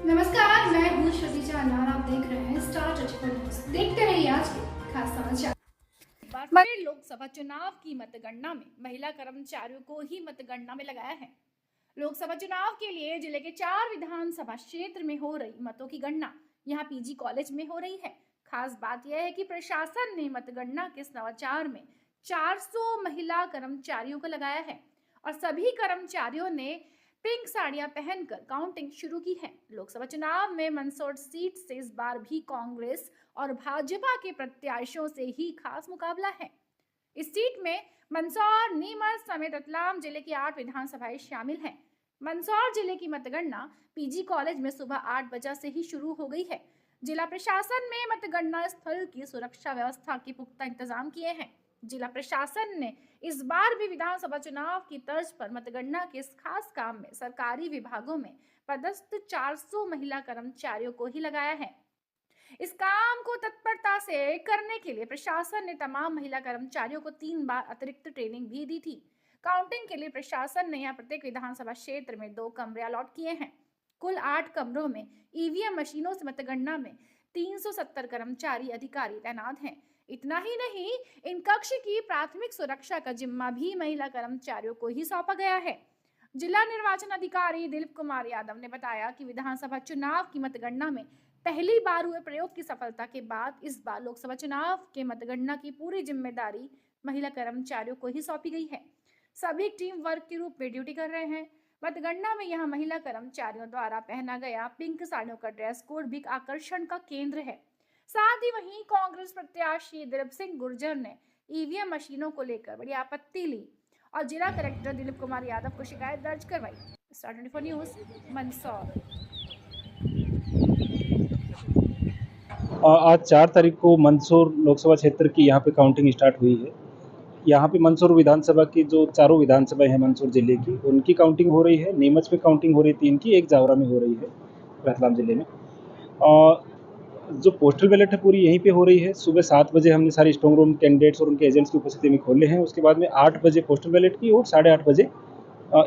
नमस्कार, मैं हूँ श्रुति चांदान। आप देख रहे हैं स्टार चर्चा न्यूज। देखते रहिए आज के खास समाचार। बड़े लोकसभा चुनाव की मतगणना में महिला कर्मचारियों को ही मतगणना में लगाया है। लोकसभा चुनाव के लिए जिले के 4 विधानसभा क्षेत्र में हो रही मतों की गणना यहां पीजी कॉलेज में हो रही है। खास बात यह है कि प्रशासन ने मतगणना के नवाचार में 400 महिला कर्मचारियों को लगाया है और सभी कर्मचारियों ने पिंक साड़ियां पहनकर काउंटिंग शुरू की है। लोकसभा चुनाव में मंदसौर सीट से इस बार भी कांग्रेस और भाजपा के प्रत्याशियों से ही खास मुकाबला है। इस सीट में मंदसौर, नीमच समेत रतलाम जिले की 8 विधानसभाएं शामिल हैं। मंदसौर जिले की मतगणना पीजी कॉलेज में सुबह 8 बजे से ही शुरू हो गई है। जिला प्रशासन ने मतगणना स्थल की सुरक्षा व्यवस्था के पुख्ता इंतजाम किए हैं। जिला प्रशासन ने इस बार भी विधानसभा चुनाव की तर्ज पर मतगणना के इस खास काम में सरकारी विभागों में पदस्थ 400 महिला कर्मचारियों को ही लगाया है। इस काम को तत्परता से करने के लिए प्रशासन ने तमाम महिला कर्मचारियों को 3 बार अतिरिक्त ट्रेनिंग भी दी थी। काउंटिंग के लिए प्रशासन ने यहाँ प्रत्येक विधानसभा क्षेत्र में 2 कमरे अलॉट किए हैं। कुल 8 कमरों में ईवीएम मशीनों से मतगणना में 370 कर्मचारी अधिकारी तैनात हैं। इतना ही नहीं, इन कक्ष की प्राथमिक सुरक्षा का जिम्मा भी महिला कर्मचारियों को ही सौंपा गया है। जिला निर्वाचन अधिकारी दिलीप कुमार यादव ने बताया कि विधानसभा चुनाव की मतगणना में पहली बार हुए प्रयोग की सफलता के बाद इस बार लोकसभा चुनाव के मतगणना की पूरी जिम्मेदारी महिला कर्मचारियों को ही सौंपी गई है। सभी टीम वर्क के रूप में ड्यूटी कर रहे हैं। मतगणना में यहाँ महिला कर्मचारियों द्वारा पहना गया पिंक साड़ियों का ड्रेस कोड भी आकर्षण का केंद्र है। साथ ही वहीं कांग्रेस प्रत्याशी दिलीप सिंह गुर्जर ने ईवीएम मशीनों को लेकर बड़ी आपत्ति ली और जिला कलेक्टर दिलीप कुमार यादव को शिकायत दर्ज करवाई। Star 24 news Mandsaur. आज 4 तारीख को मंदसौर लोकसभा क्षेत्र की यहाँ पे काउंटिंग स्टार्ट हुई है। यहाँ पे मंदसौर विधानसभा की जो चारों विधानसभाएं हैं मंदसौर जिले की, उनकी काउंटिंग हो रही है। नीमच में काउंटिंग हो रही है 3 की, एक जावरा में हो रही है रतलाम जिले में। जो पोस्टल बैलेट है पूरी यहीं पे हो रही है। सुबह 7 बजे हमने सारे स्ट्रॉन्ग रूम कैंडिडेट्स और उनके एजेंट्स की उपस्थिति में खोले हैं। उसके बाद में 8 बजे पोस्टल बैलेट की और 8:30 बजे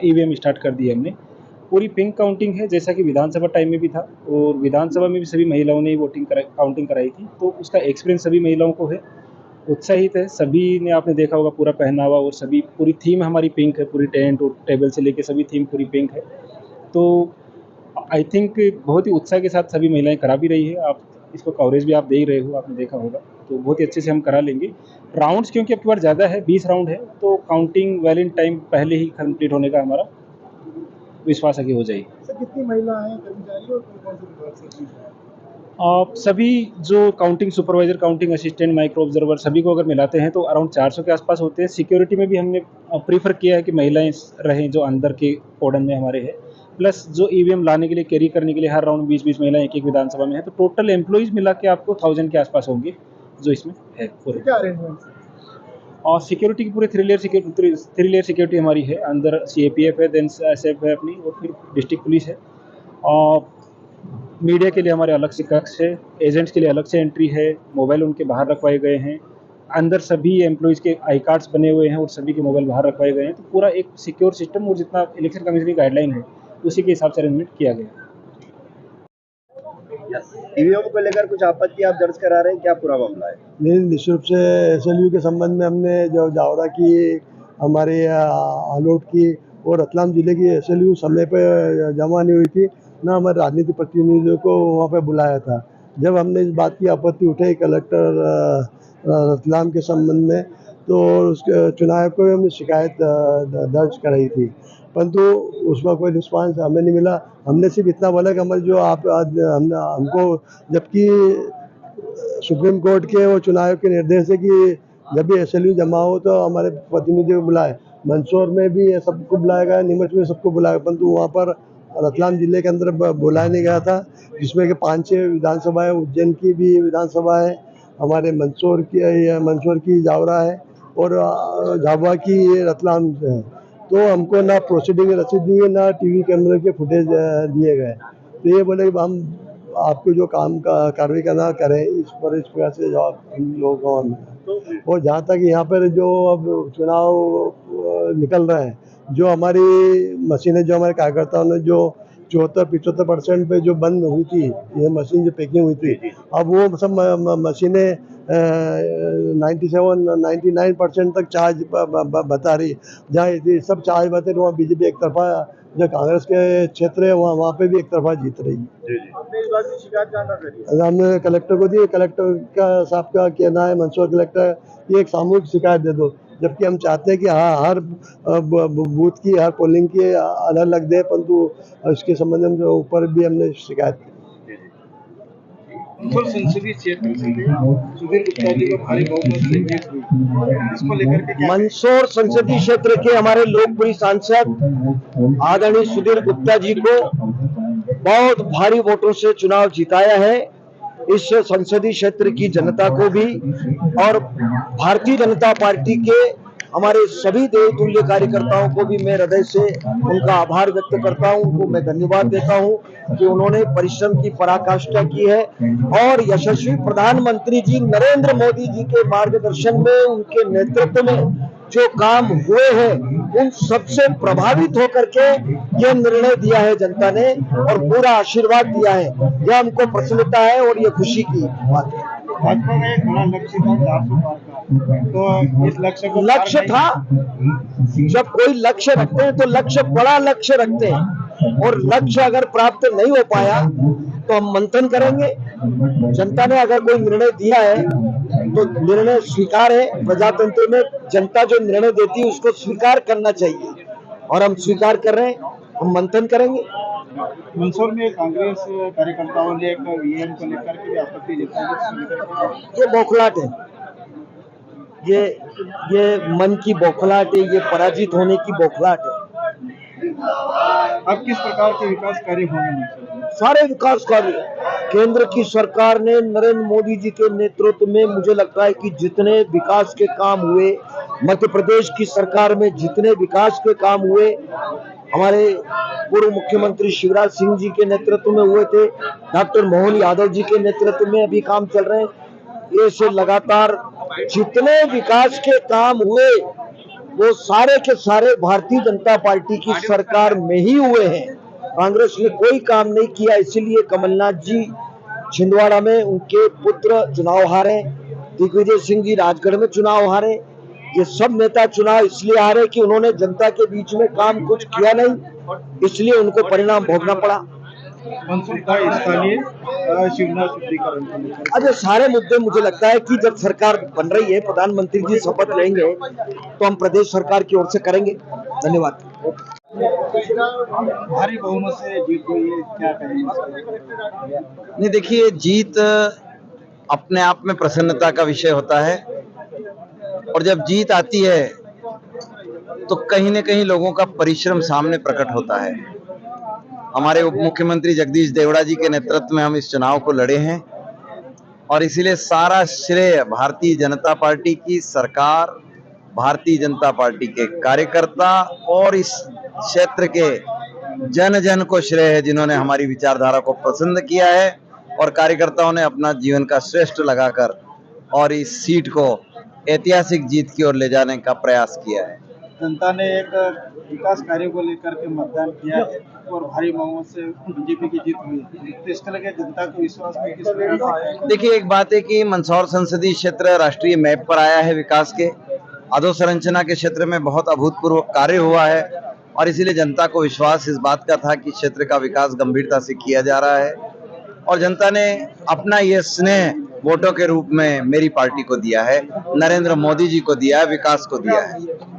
ईवीएम स्टार्ट कर दी हमने। पूरी पिंक काउंटिंग है जैसा कि विधानसभा टाइम में भी था, और विधानसभा में भी सभी महिलाओं ने काउंटिंग कराई थी, तो उसका एक्सपीरियंस सभी महिलाओं को है, उत्साहित है। सभी ने आपने देखा होगा पूरा पहनावा, और सभी पूरी थीम हमारी पिंक है, पूरी टेंट और टेबल से लेके सभी थीम पूरी पिंक है। तो आई थिंक बहुत ही उत्साह के साथ सभी महिलाएं करा भी रही है। आप इसको कवरेज भी आप दे ही रहे हो, आपने देखा होगा, तो बहुत ही अच्छे से हम करा लेंगे। राउंड्स क्योंकि अब की बार ज़्यादा है, 20 राउंड है, तो काउंटिंग वेल इन टाइम पहले ही कंप्लीट होने का हमारा विश्वास है कि हो जाएगी। सर कितनी महिला हैं कर्मचारी और कौन से विभाग से? आप सभी जो counting supervisor, counting assistant, micro observer सभी को अगर मिलाते हैं तो अराउंड 400 के आसपास होते हैं। सिक्योरिटी में भी हमने प्रीफर किया है कि महिलाएं रहें जो अंदर के कॉर्डन में हमारे हैं। प्लस जो ईवीएम लाने के लिए, कैरी करने के लिए हर राउंड 20-20 महिलाएं एक विधानसभा में है, तो टोटल एम्प्लॉइज मिला के आपको 1000 के आसपास होंगे जो इसमें है पूरे। क्या अरेंजमेंट? और सिक्योरिटी की पूरे 3 लेयर सिक्योरिटी हमारी है। अंदर सीएपीएफ है, देन एसएफ है अपनी, और फिर डिस्ट्रिक्ट पुलिस है। और मीडिया के लिए हमारे अलग से कक्ष है, एजेंट्स के लिए अलग से एंट्री है, मोबाइल उनके बाहर रखवाए गए हैं। अंदर सभी एम्प्लॉइज़ के आई कार्ड्स बने हुए हैं और सभी के मोबाइल बाहर रखवाए गए हैं। तो पूरा एक सिक्योर सिस्टम, और जितना इलेक्शन कमीशन की गाइडलाइन है उसी के हिसाब से अरेंजमेंट किया गया। ईवीएम को लेकर कुछ आपत्ति आप दर्ज करा रहे हैं, क्या पूरा मामला है? नहीं, निश्चित रूप से एसएलयू के संबंध में हमने जो जावरा की हमारे आलोट की और रतलाम जिले की एसएलयू समय पर जमा नहीं हुई थी, ना हमारे राजनीतिक प्रतिनिधियों को वहाँ पे बुलाया था। जब हमने इस बात की आपत्ति उठाई कलेक्टर रतलाम के संबंध में, तो उसके चुनाव को हमने शिकायत दर्ज कराई थी, परंतु उसमें कोई रिस्पांस हमें नहीं मिला। हमने सिर्फ इतना बोला कि हमारे जो आप हमको, जबकि सुप्रीम कोर्ट के वो चुनाव के निर्देश है कि जब भी एसएलयू जमा हो तो हमारे प्रतिनिधि को बुलाए। मंदसौर में भी सबको बुलाया गया, नीमच में सबको बुलाया, परंतु वहाँ पर रतलाम जिले के अंदर बुलाया नहीं गया था, जिसमें कि 5-6 विधानसभा है, उज्जैन की भी विधानसभा है, हमारे मंदसौर की जावरा है, और झाबुआ की रतलाम है। तो हमको ना प्रोसीडिंग रसीद दी, ना टीवी कैमरे के फुटेज दिए गए। तो ये बोले कि हम आपको जो काम का कार्रवाई करना करें, इस प्रकार से जवाब हम लोगों को मिला। और जहाँ तक यहाँ पर जो अब चुनाव निकल रहे हैं, जो हमारी मशीनें, जो हमारे कार्यकर्ताओं ने जो 74-75% पे जो बंद हुई थी, ये मशीन जो पैकिंग हुई थी, अब वो सब मशीनें 97-99% तक चार्ज बता रही। जहाँ ये सब चार्ज बता रही, वहाँ बीजेपी एक तरफा, जो कांग्रेस के क्षेत्र है वहाँ पे भी एक तरफा जीत रही है। आपने इस बात की शिकायत कहाँ कर करी? हमने कलेक्टर को दी, कलेक्टर का साहब का कहना है, मंदसौर कलेक्टर, ये एक सामूहिक शिकायत दे दो, जबकि हम चाहते हैं कि हाँ, हर बूथ की, हर पोलिंग की अलग अलग दे, परंतु इसके संबंध में ऊपर भी हमने शिकायत की। मंदसौर संसदीय क्षेत्र से सुधीर गुप्ता जी को भारी बहुमत से जीत हुई, इसको लेकर के क्या? मंदसौर संसदीय क्षेत्र के हमारे लोकप्रिय सांसद आदरणीय सुधीर गुप्ता जी को बहुत भारी वोटों से चुनाव जिताया है। इस संसदीय क्षेत्र की जनता को भी और भारतीय जनता पार्टी के हमारे सभी देवतुल्य कार्यकर्ताओं को भी मैं हृदय से उनका आभार व्यक्त करता हूं, उनको मैं धन्यवाद देता हूं कि उन्होंने परिश्रम की पराकाष्ठा की है और यशस्वी प्रधानमंत्री जी नरेंद्र मोदी जी के मार्गदर्शन में, उनके नेतृत्व में जो काम हुए हैं, उन सबसे प्रभावित होकर के यह निर्णय दिया है जनता ने और पूरा आशीर्वाद दिया है। यह हमको प्रसन्नता है और ये खुशी की बात है। भाजपा का एक बड़ा लक्ष्य था 400 पार का, तो इस लक्ष्य को लक्ष्य था, जब कोई लक्ष्य रखते हैं तो लक्ष्य बड़ा लक्ष्य रखते हैं और लक्ष्य अगर प्राप्त नहीं हो पाया तो हम मंथन करेंगे। जनता ने अगर कोई निर्णय दिया है तो निर्णय स्वीकार है। प्रजातंत्र में जनता जो निर्णय देती है उसको स्वीकार करना चाहिए और हम स्वीकार कर रहे हैं, हम मंथन करेंगे। मंदसौर में कांग्रेस कार्यकर्ताओं ने एक ईवीएम को लेकर के आपत्ति जताई। ये बौखलाहट है, ये मन की बौखलाहट है, ये पराजित होने की बौखलाहट है। अब किस प्रकार के विकास कार्य होंगे? सारे विकास कार्य केंद्र की सरकार ने नरेंद्र मोदी जी के नेतृत्व में, मुझे लगता है कि जितने विकास के काम हुए, मध्य प्रदेश की सरकार में जितने विकास के काम हुए, हमारे पूर्व मुख्यमंत्री शिवराज सिंह जी के नेतृत्व में हुए थे, डॉक्टर मोहन यादव जी के नेतृत्व में अभी काम चल रहे हैं। ये से लगातार जितने विकास के काम हुए वो सारे के सारे भारतीय जनता पार्टी की सरकार में ही हुए हैं। कांग्रेस ने कोई काम नहीं किया, इसीलिए कमलनाथ जी छिंदवाड़ा में उनके पुत्र चुनाव हारे, दिग्विजय सिंह जी राजगढ़ में चुनाव हारे। ये सब नेता चुनाव इसलिए हारे कि उन्होंने जनता के बीच में काम कुछ किया नहीं, इसलिए उनको परिणाम भोगना पड़ा। मंदसौर का स्थानीय शिवना शुद्धिकरण। अच्छा, सारे मुद्दे मुझे लगता है कि जब सरकार बन रही है, प्रधानमंत्री जी शपथ लेंगे तो हम प्रदेश सरकार की ओर से करेंगे। धन्यवाद। भारी बहुमत से जीत हुई है, क्या कहेंगे? नहीं, देखिए, जीत अपने आप में प्रसन्नता का विषय होता है और जब जीत आती है तो कहीं न कहीं लोगों का परिश्रम सामने प्रकट होता है। हमारे उप मुख्यमंत्री जगदीश देवड़ा जी के नेतृत्व में हम इस चुनाव को लड़े हैं और इसीलिए सारा श्रेय भारतीय जनता पार्टी की सरकार, भारतीय जनता पार्टी के कार्यकर्ता और इस क्षेत्र के जन जन को श्रेय है, जिन्होंने हमारी विचारधारा को पसंद किया है और कार्यकर्ताओं ने अपना जीवन का श्रेष्ठ लगाकर और इस सीट को ऐतिहासिक जीत की ओर ले जाने का प्रयास किया है। जनता ने एक विकास कार्यों को लेकर के मतदान किया है और भारी बहुमत से बीजेपी की जीत हुई है, तो इस तरह के जनता को विश्वास में किस प्रकार से? देखिए, एक बात है कि मंदसौर संसदीय क्षेत्र राष्ट्रीय मैप पर आया है विकास के, अधोसंरचना के क्षेत्र में बहुत अभूतपूर्व कार्य हुआ है और इसीलिए जनता को विश्वास इस बात का था कि क्षेत्र का विकास गंभीरता से किया जा रहा है और जनता ने अपना ये स्नेह वोटों के रूप में मेरी पार्टी को दिया है, नरेंद्र मोदी जी को दिया है, विकास को दिया है।